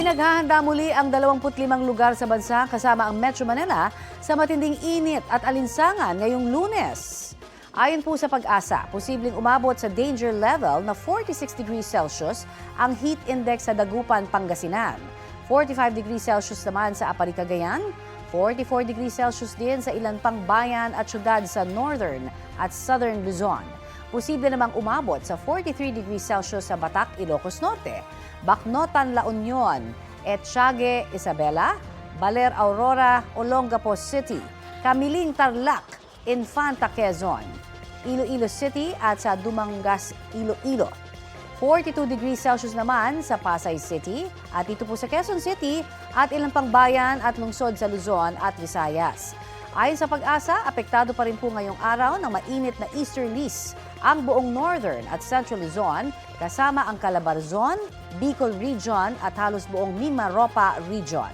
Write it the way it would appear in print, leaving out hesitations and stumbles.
Pinaghahanda muli ang 25 lugar sa bansa kasama ang Metro Manila sa matinding init at alinsangan ngayong Lunes. Ayon po sa Pag-asa, posibleng umabot sa danger level na 46 degrees Celsius ang heat index sa Dagupan, Pangasinan. 45 degrees Celsius naman sa Apari, Cagayan. 44 degrees Celsius din sa ilan pang bayan at syudad sa Northern at Southern Luzon. Posible namang umabot sa 43 degrees Celsius sa Batac, Ilocos Norte, Bacnotan, La Union, Etxague, Isabela, Baler, Aurora, Olongapo City, Camiling, Tarlac, Infanta, Quezon, Iloilo City at sa Dumangas, Iloilo. 42 degrees Celsius naman sa Pasay City at dito po sa Quezon City at ilang pang bayan at lungsod sa Luzon at Visayas. Ayon sa Pag-asa, apektado pa rin po ngayong araw ng mainit na easterlies ang buong Northern at Central Luzon kasama ang Calabarzon, Bicol Region at halos buong Mimaropa Region.